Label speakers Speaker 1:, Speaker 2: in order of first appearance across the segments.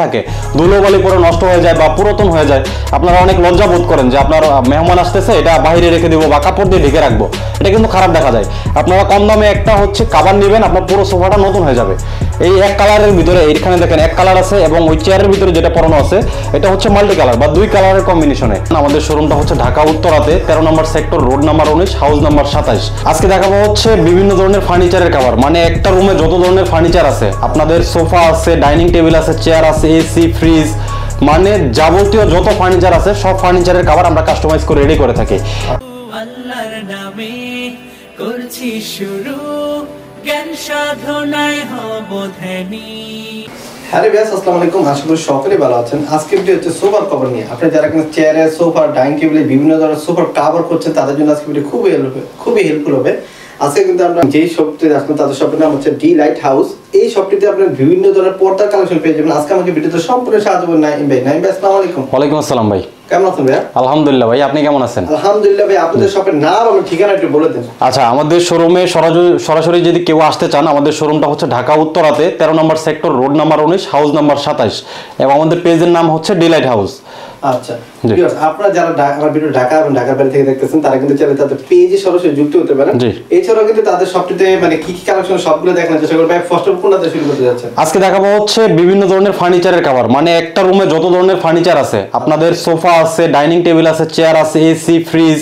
Speaker 1: থাকে ধুলোবালি পরে নষ্ট হয়ে যায় বা পুরাতন হয়ে যায়, আপনারা অনেক লজ্জা বোধ করেন যে আপনার মেহমান আসতেছে এটা বাইরে রেখে দিব বা কাপড় দিয়ে ঢেকে রাখবো, এটা কিন্তু খারাপ দেখা যায়। আপনারা কম দামে একটা কভার নেবেন, আপনার পুরো সোফাটা নতুন হয়ে যাবে। এই এক কালারের ভিতরে এইখানে দেখেন এক কালার আছে এবং ওই চেয়ারের ভিতরে যেটা পরানো আছে এটা হচ্ছে মাল্টি কালার বা দুই কালারের কম্বিনেশনে। আমাদের শোরুমটা হচ্ছে ঢাকা উত্তরাতে 13 নম্বর sector, road number 19, house number 27। আজকে দেখাবো হচ্ছে বিভিন্ন ধরনের ফার্নিচারের কভার, মানে একটা রুমে যত ধরনের ফার্নিচার আছে, আপনাদের সোফা আছে, ডাইনিং টেবিল আছে, চেয়ার আছে, এসি, ফ্রিজ, মানে যাবতীয় যত ফার্নিচার আছে সব ফার্নিচারের কভার আমরা কাস্টমাইজ করে রেডি করে থাকি।
Speaker 2: আল্লাহর নামে করছি শুরু, জ্ঞান সাধনায় হব ধ্যানী।
Speaker 3: হ্যালো ভিউয়ার্স, আসসালামু আলাইকুম। আশা করি সকলেই ভালো আছেন। আজকে ভিডিও হচ্ছে সোফার কভার নিয়ে। আপনি যারা কিনা চেয়ারে, সোফা, ডাইনিং টেবিলে বিভিন্ন ধরনের সোফার কভার করছেন তাদের জন্য আজকে ভিডিও খুবই হেল্পফুল হবে। আজকে কিন্তু আমরা যেই শপটিতে আসবেন তাদের শপের নাম হচ্ছে ডি লাইট হাউস। এই শপটিতে আপনার বিভিন্ন ধরনের পর্দার কালেকশন পেয়ে যাবেন। আজকে আমাকে ভিডিওতে সম্পূর্ণ সাহায্য করবেন নাইম ভাই। নাইম ভাই, আসসালামু আলাইকুম।
Speaker 1: ওয়ালাইকুম আসসালাম ভাই,
Speaker 3: কেমন আছেন ভাই?
Speaker 1: আলহামদুলিল্লাহ ভাই, আপনি কেমন আছেন?
Speaker 3: আলহামদুলিল্লাহ ভাই। আপনাদের শপের নাম এবং ঠিকানা একটু বলে দেন।
Speaker 1: আচ্ছা, আমাদের শোরুমে সরাসরি যদি কেউ আসতে চান, আমাদের শোরুমটা হচ্ছে ঢাকা উত্তরাতে 13 নম্বর sector, road number 19, house number 27 এবং আমাদের পেজের নাম হচ্ছে ডিলাইট হাউস।
Speaker 3: আচ্ছা ভিউয়ার্স, আপনারা যারা আমার ভিডিও ঢাকা এবং ঢাকার বাইরে থেকে দেখতেছেন তারা কিন্তু চাইলে তাদের পেজে সরাসরি যুক্ত হতে পারেন। এছাড়াও কিন্তু তাদের শপটিতে মানে কি কি কালেকশন সবগুলো দেখানোর চেষ্টা করব। ভাই ফার্স্ট অফ কোনটা শুরু করতে যাচ্ছেন?
Speaker 1: আজকে দেখাবো হচ্ছে বিভিন্ন ধরনের ফার্নিচারের কভার, মানে একটা রুমে যত ধরনের ফার্নিচার আছে, আপনাদের সোফা আছে, ডাইনিং টেবিল আছে, চেয়ার আছে, এসি, ফ্রিজ,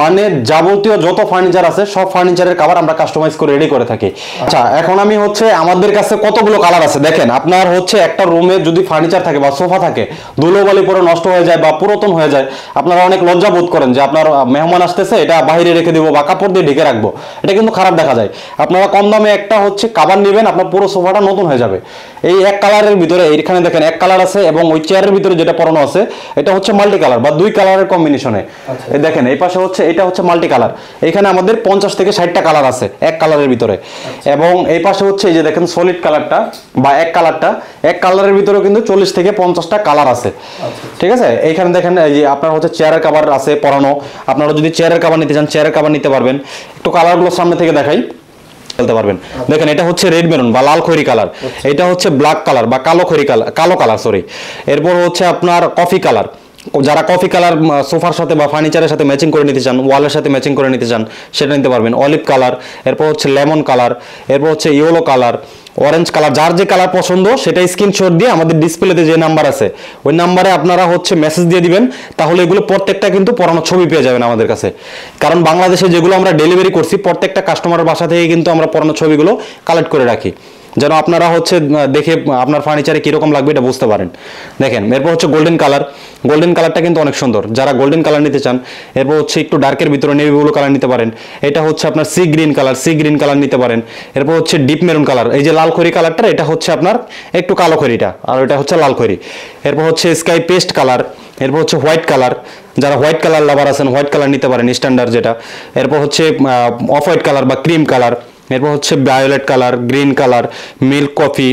Speaker 1: মানে যাবতীয় যত ফার্নিচার আছে সব ফার্নিচারের কভার আমরা কাস্টমাইজ করে রেডি করে থাকি। আচ্ছা, এখন আমি হচ্ছে আমাদের কাছে কতগুলো কালার আছে দেখেন। আপনার হচ্ছে একটা রুমে যদি ফার্নিচার থাকে বা সোফা থাকে, ধুলোবালি পরে নষ্ট হয়ে যায় বা পুরাতন হয়ে যায়, আপনারা অনেক লজ্জা বোধ করেন যে আপনার মেহমান আসতেছে এটা বাইরে রেখে দিব বা কাপড় দিয়ে ঢেকে রাখবো, এটা কিন্তু খারাপ দেখা যায়। আপনারা কম দামে একটা কভার নেবেন, আপনার পুরো সোফাটা নতুন হয়ে যাবে। এই এক কালারের ভিতরে এইখানে দেখেন এক কালার আছে এবং ওই চেয়ারের ভিতরে যেটা পরানো আছে এটা হচ্ছে মাল্টি কালার বা দুই কালারের কম্বিনেশনে। এই দেখেন এই পাশে হচ্ছে এটা হচ্ছে মাল্টি কালার। এখানে আমাদের 50 থেকে 60টা কালার আছে এক কালারের ভিতরে। এবং এই পাশে হচ্ছে এই যে দেখেন সলিড কালারটা বা এক কালারের ভিতরে কিন্তু 40 থেকে 50টা কালার আছে। ঠিক আছে, এইখানে দেখেন এই যে আপনার হচ্ছে চেয়ারের কভার আছে পরানো। আপনারা যদি চেয়ারের কভার নিতে চান চেয়ারের কভার নিতে পারবেন। একটু কালারগুলো সামনে থেকে দেখাই, খেলতে পারবেন। দেখেন এটা হচ্ছে রেড মেরুন বা লাল খয়েরি কালার, এটা হচ্ছে ব্ল্যাক কালার বা কালো কালার সরি। এরপর হচ্ছে আপনার কফি কালার। যারা কফি কালার সোফার সাথে বা ফার্নিচারের সাথে ম্যাচিং করে নিতে চান, ওয়ালের সাথে ম্যাচিং করে নিতে চান, সেটা নিতে পারবেন। অলিভ কালার, এরপর হচ্ছে লেমন কালার, এরপর হচ্ছে ইয়েলো কালার, অরেঞ্জ কালার। যার যে কালার পছন্দ সেটা স্ক্রিনশট দিয়ে আমাদের ডিসপ্লেতে যে নাম্বার আছে ওই নাম্বারে আপনারা হচ্ছে মেসেজ দিয়ে দিবেন, তাহলে এগুলো প্রত্যেকটা কিন্তু পরানো ছবি পেয়ে যাবেন আমাদের কাছে। কারণ বাংলাদেশে যেগুলো আমরা ডেলিভারি করছি প্রত্যেকটা কাস্টমারের বাসা থেকে কিন্তু আমরা পরানো ছবিগুলো কালেক্ট করে রাখি, যেন আপনারা হচ্ছে দেখে আপনার ফার্নিচারে কিরকম লাগবে এটা বুঝতে পারেন। দেখেন এরপর হচ্ছে গোল্ডেন কালারটা কিন্তু অনেক সুন্দর, যারা গোল্ডেন কালার নিতে চান। এরপর হচ্ছে একটু ডার্কের ভিতরে নেভি ব্লু কালার নিতে পারেন। এটা হচ্ছে আপনার সি গ্রিন কালার নিতে পারেন। এরপর হচ্ছে ডিপ মেরুন কালার, এই যে লাল খয়েরি কালারটা এটা হচ্ছে আপনার একটু কালো খয়েরিটা, আর এটা হচ্ছে লাল খয়েরি। এরপর হচ্ছে স্কাই পেস্ট কালার, এরপর হচ্ছে হোয়াইট কালার, যারা হোয়াইট কালার লাভার আছেন হোয়াইট কালার নিতে পারেন স্ট্যান্ডার্ড যেটা। এরপর হচ্ছে অফ হোয়াইট কালার বা ক্রিম কালার, এরপর হচ্ছে violet colour, green colour, milk coffee,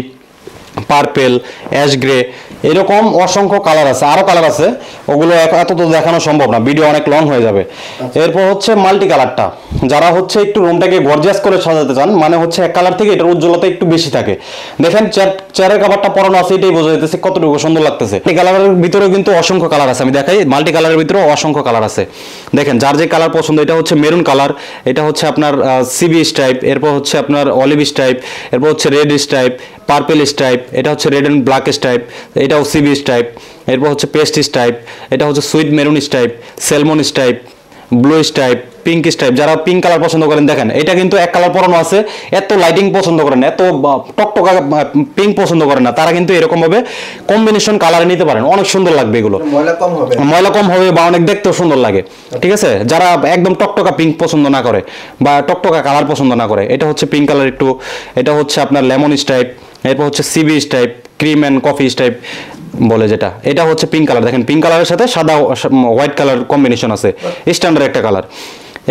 Speaker 1: purple, ash grey, এরকম অসংখ্য কালার আছে। আরো কালার আছে, ওগুলো এত তো দেখানো সম্ভব না, ভিডিও অনেক লং হয়ে যাবে। এরপর হচ্ছে মাল্টি কালারটা, যারা হচ্ছে একটু রুমটাকে গর্জিয়াস করে সাজাতে চান, মানে হচ্ছে এক কালার থেকে এটার উজ্জ্বলতা একটু বেশি থাকে। দেখেন চেয়ারের কাভারটা পরানো আছে, এটাই বোঝা যাচ্ছে কতটুকু সুন্দর লাগতেছে। এই কালারের ভিতরে কিন্তু অসংখ্য কালার আছে, আমি দেখাই। মাল্টি কালারের ভিতরে অসংখ্য কালার আছে। দেখেন যার যে কালার পছন্দ, এটা হচ্ছে মেরুন কালার, এটা হচ্ছে আপনার সিবি স্ট্রাইপ, এরপর হচ্ছে আপনার অলিভ স্ট্রাইপ, এরপর হচ্ছে রেড স্ট্রাইপ, পার্পেল স্ট্রাইপ, এটা হচ্ছে রেড এন্ড ব্ল্যাক স্ট্রাইপ, এটাও সিবি স্ট্রাইপ, এরপর হচ্ছে পেস্ট স্ট্রাইপ, এটা হচ্ছে sweet maroon stripe, salmon stripe, blue stripe, pink stripe. যারা পিঙ্ক কালার পছন্দ করেন, দেখেন এটা কিন্তু এক কালার পরানো আছে, এত লাইটিং পছন্দ করেন, এত টকটকা পিঙ্ক পছন্দ করেন না, তারা কিন্তু এরকম ভাবে কম্বিনেশন কালারে নিতে পারেন, অনেক সুন্দর লাগবে। এগুলো ময়লা কম হবে বা অনেক দেখতেও সুন্দর লাগে। ঠিক আছে, যারা একদম টকটকা পিঙ্ক পছন্দ না করে বা টকটকা কালার পছন্দ না করে, এটা হচ্ছে পিঙ্ক কালার একটু, এটা হচ্ছে আপনার লেমন স্ট্রাইপ, এরপর হচ্ছে সিবি stripe, cream and coffee stripe বলে যেটা, এটা হচ্ছে পিঙ্ক কালার। দেখেন পিঙ্ক কালারের সাথে সাদা হোয়াইট কালার কম্বিনেশন আছে, স্ট্যান্ডার্ড একটা কালার।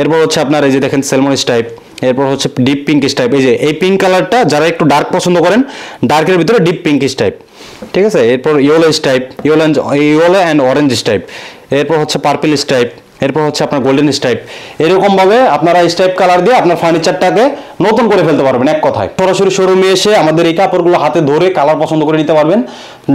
Speaker 1: এরপর হচ্ছে আপনার এই যে দেখেন সেলমন স্ট্রাইপ, এরপর হচ্ছে ডিপ পিঙ্ক স্ট্রাইপ। এই যে এই পিঙ্ক কালারটা যারা একটু ডার্ক পছন্দ করেন, ডার্কের ভিতরে ডিপ পিঙ্ক স্ট্রাইপ। ঠিক আছে, এরপর yellow stripe, yellow and orange stripe, এরপর হচ্ছে পার্পল স্ট্রাইপ, এরপর হচ্ছে আপনার গোল্ডেন স্ট্রাইপ। এরকম ভাবে আপনারা স্ট্রাইপ কালার দিয়ে আপনার ফার্নিচারটাকে নতুন করে ফেলতে পারবেন এক কথায়। সরাসরি শোরুমে এসে আমাদের এই কাপড়গুলো হাতে ধরে কালার পছন্দ করে নিতে পারবেন।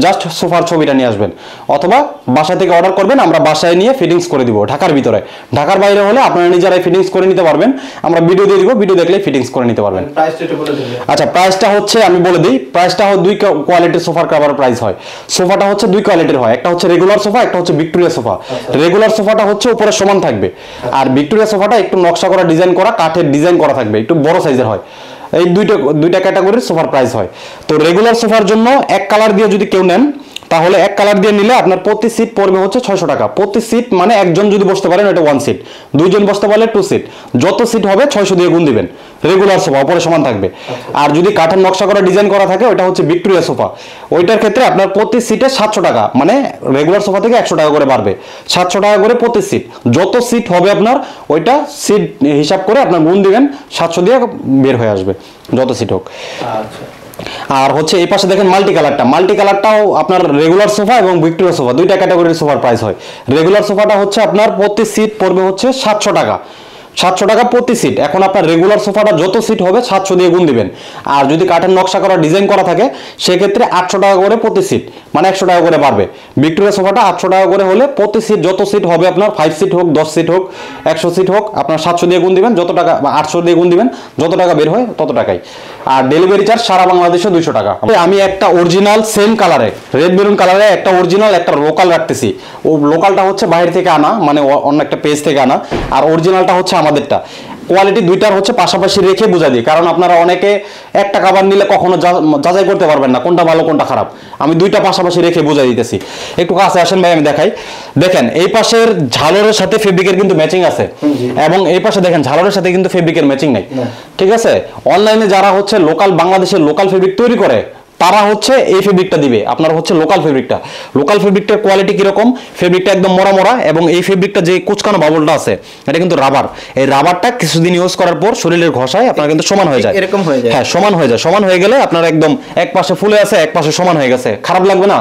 Speaker 1: জাস্ট সোফার ছবিটা নিয়ে আসবেন, অথবা বাসা থেকে অর্ডার করবেন, আমরা বাসায় নিয়ে ফিটিংস করে দিব ঢাকার ভিতরে। ঢাকার বাইরে হলে আপনারা নিজেরাই ফিটিংস করে নিতে পারবেন, আমরা ভিডিও দিয়ে দিব, ভিডিও দেখলে ফিটিংস করে নিতে পারবেন।
Speaker 3: প্রাইসটা একটু বলে দিবেন।
Speaker 1: আচ্ছা, প্রাইসটা হচ্ছে আমি বলে দিই, প্রাইসটা দুই কোয়ালিটির সোফার কভার প্রাইস হয়। সোফাটা হচ্ছে দুই কোয়ালিটির হয়, একটা হচ্ছে রেগুলার সোফা, একটা হচ্ছে ভিক্টোরিয়া সোফা। রেগুলার সোফাটা হচ্ছে উপরে সমান থাকবে, আর ভিক্টোরিয়া সোফাটা একটু নকশা করা, ডিজাইন করা, কাঠের ডিজাইন করা থাকবে, একটু বড় সাইজের হয়। এই দুইটা ক্যাটাগরির সোফার প্রাইস হয়। তো রেগুলার সোফার জন্য এক কালার দিয়ে যদি কেউ নেন, তাহলে এক কালার দিয়ে নিলে আপনার প্রতি সিট পড়বে হচ্ছে 600 টাকা। প্রতি সিট মানে একজন যদি বসতে পারেন এটা 1 সিট, দুইজন বসতে পারলে 2 সিট, যত সিট হবে 600 দিয়ে গুণ দিবেন। রেগুলার সোফা উপরে সমান থাকবে। আর যদি কাঠের নকশা করা, ডিজাইন করা থাকে, ওটা হচ্ছে ভিক্টোরিয়া সোফা। ওইটার ক্ষেত্রে আপনার প্রতি সিটে 700 টাকা, মানে রেগুলার সোফা থেকে 100 টাকা করে বাড়বে, 700 টাকা করে প্রতি সিট। যত সিট হবে আপনার ওইটা সিট হিসাব করে আপনার গুণ দিবেন, 700 দিয়ে বের হয়ে আসবে যত সিট হোক।
Speaker 3: আচ্ছা,
Speaker 1: আর হচ্ছে এই পাশে দেখেন মাল্টি কালারটাও আপনার রেগুলার সোফা এবং ভিক্টোরিয়া সোফা দুইটা ক্যাটাগরির সোফার প্রাইস হয়। রেগুলার সোফাটা হচ্ছে আপনার প্রতি সিট পড়বে হচ্ছে 700 টাকা, 700 টাকা প্রতি সিট। এখন আপনার রেগুলার সোফাটা যত সিট হবে 700 দিয়ে গুণ দিবেন। আর যদি কাঠের নকশা করা, ডিজাইন করা থাকে, সেক্ষেত্রে 800 টাকা করে প্রতি সিট, মানে 100 টাকা করে বাড়বে। ভিক্টোরিয়া সোফাটা 800 টাকা করে হলে প্রতি সিট যত সিট হবে আপনার 5 সিট হোক, 10 সিট হোক, 100 সিট হোক, আপনার 700 দিয়ে গুণ দিবেন, যত টাকা 800 দিয়ে গুণ দিবেন, যত টাকা বের হয় তত টাকাই। আর ডেলিভারি চার্জ সারা বাংলাদেশে 200 টাকা। আমি একটা অরিজিনাল সেম কালারে, রেড মেরুন কালারে একটা অরিজিনাল, একটা লোকাল রাখতেছি। ও লোকালটা হচ্ছে বাইরে থেকে আনা, মানে অন্য একটা পেজ থেকে আনা, আর অরিজিনালটা হচ্ছে আমাদেরটা। কোয়ালিটি দুইটার হচ্ছে পাশাপাশি রেখে বুঝা দিই, কারণ আপনারা অনেকে একটা কাভার নিলে কখনো যাচাই করতে পারবেন না কোনটা ভালো কোনটা খারাপ। আমি দুইটা পাশাপাশি রেখে বুঝাই দিতেছি। একটু কাছে আসেন ভাই, আমি দেখাই। দেখেন এই পাশের ঝালরের সাথে ফেব্রিকের কিন্তু ম্যাচিং আছে, এবং এই পাশে দেখেন ঝালরের সাথে কিন্তু ফেব্রিকের ম্যাচিং নাই। ঠিক আছে, অনলাইনে যারা হচ্ছে লোকাল, বাংলাদেশের লোকাল ফেব্রিক তৈরি করে, তারা হচ্ছে এই ফেব্রিকটা দিবে, আপনার হচ্ছে লোকাল ফেব্রিকটা। লোকাল ফেব্রিকটার কোয়ালিটি কিরকম, ফেব্রিকটা একদম মরা, এবং এই ফেব্রিকটা যে কুচকানো বাবলটা আছে এটা কিন্তু রাবার। এই রাবারটা কিছুদিন ইউজ করার পর শরীরের ঘষায় আপনার কিন্তু সমান হয়ে যায়,
Speaker 3: এরকম হয়ে যায়।
Speaker 1: হ্যাঁ, সমান হয়ে যায়। সমান হয়ে গেলে আপনার একদম এক পাশে ফুলে আছে, এক পাশে সমান হয়ে গেছে, খারাপ লাগবে না,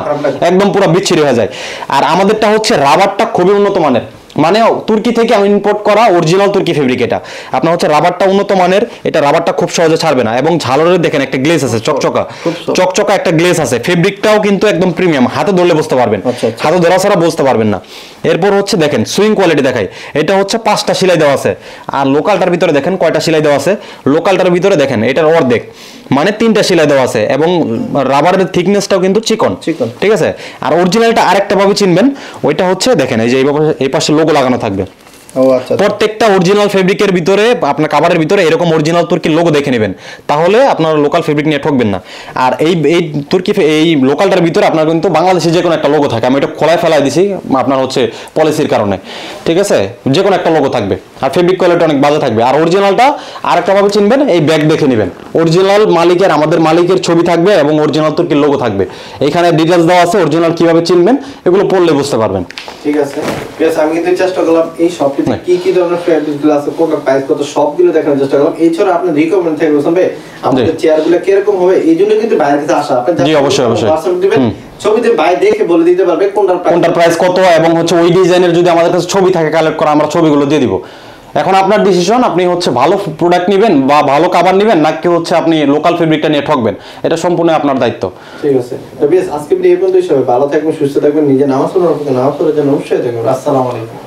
Speaker 1: একদম পুরো বিচ্ছিরি হয়ে যায়। আর আমাদেরটা হচ্ছে রাবারটা খুবই উন্নত মানের, মানে তুর্কি থেকে আমি ইম্পোর্ট করা অরিজিনাল তুর্কি ফেব্রিক। এটা আপনার হচ্ছে রাবারটা উন্নত মানের, এটা রাবারটা খুব সহজে ছাড়বে না। এবং ঝালরের দেখেন একটা গ্লেজ আছে, চকচকা একটা গ্লেজ আছে। ফেব্রিকটাও কিন্তু একদম প্রিমিয়াম, হাতে ধরলে বুঝতে পারবেন, হাতে ধরা ছাড়া বুঝতে পারবেন না। এরপর হচ্ছে দেখেন সুইং কোয়ালিটি দেখাই, এটা হচ্ছে 5টা সেলাই দেওয়া আছে। আর লোকালটার ভিতরে দেখেন কয়টা সেলাই দেওয়া আছে, লোকালটার ভিতরে দেখেন এটার অর্ধেক, মানে 3টা সেলাই দেওয়া আছে, এবং রাবারের থিকনেসটাও কিন্তু চিকন। ঠিক আছে, আর অরিজিনালটা আরেকটা ভাবে চিনবেন, ওইটা হচ্ছে দেখেন এই যে এই পাশে লোগো লাগানো থাকবে। প্রত্যেকটা অরিজিনাল ফেব্রিকের ভিতরে, আপনার কাভারের ভিতরে এরকম অরিজিনাল তুর্কির লোগো দেখে নেবেন, তাহলে আপনার লোকাল ফেব্রিক নিয়ে ঠকবেন না। আর এই তুর্কি, এই লোকালটার ভিতরে আপনার কিন্তু বাংলাদেশে যে কোনো একটা লোগো থাকে, আমি এটা খোলায় ফেলাই দিছি আপনার হচ্ছে পলিসির কারণে। ঠিক আছে, যে কোনো একটা লোগো থাকবে, আর ফেব্রিক কোয়ালিটি অনেক বাজে থাকবে। আর অরিজিনালটা আরেকটা ভাবে চিনবেন, এই ব্যাগ দেখে নেবেন, অরিজিনাল মালিকের, আমাদের মালিকের ছবি থাকবে এবং অরিজিনাল তুর্কির লোগো থাকবে। এখানে ডিটেলস দেওয়া আছে, অরিজিনাল কিভাবে চিনবেন এগুলো পড়লে বুঝতে পারবেন।
Speaker 3: ঠিক আছে, আমি কিন্তু চেষ্টা করলাম এই শপটিতে কি ধরনের ফেব্রিকগুলো আছে, কোনটা প্রাইস কত, সবগুলো দেখানোর চেষ্টা করলাম। এছাড়া আপনি রিকমেন্ড থেকে বলছেন ভাই আমাদের চেয়ারগুলো কিরকম হবে, এই জন্য কিন্তু বাইরে থেকে আসা, আপনি
Speaker 1: জি অবশ্যই
Speaker 3: হোয়াটসঅ্যাপ দিবেন, ছবিতে ভাই দেখে বলে দিতে পারবে কোনটার
Speaker 1: প্রাইস কত, এবং হচ্ছে ওই ডিজাইনের যদি আমাদের কাছে ছবি থাকে কালেক্ট করা, আমরা ছবিগুলো দিয়ে দিব। এখন আপনার ডিসিশন, আপনি হচ্ছে ভালো প্রোডাক্ট নেবেন বা ভালো কাভার নেবেন, নাকি হচ্ছে আপনি লোকাল ফেব্রিকটা নিয়ে ঠকবেন, এটা সম্পূর্ণ আপনার দায়িত্ব।
Speaker 3: ঠিক আছে, তো বেশ আজকে ভিডিও এই পর্যন্তই। সবাই ভালো থাকবেন, সুস্থ থাকবেন, নিজে নামাজ পড়ার জন্য অবশ্যই থাকবেন। আসসালামু আলাইকুম।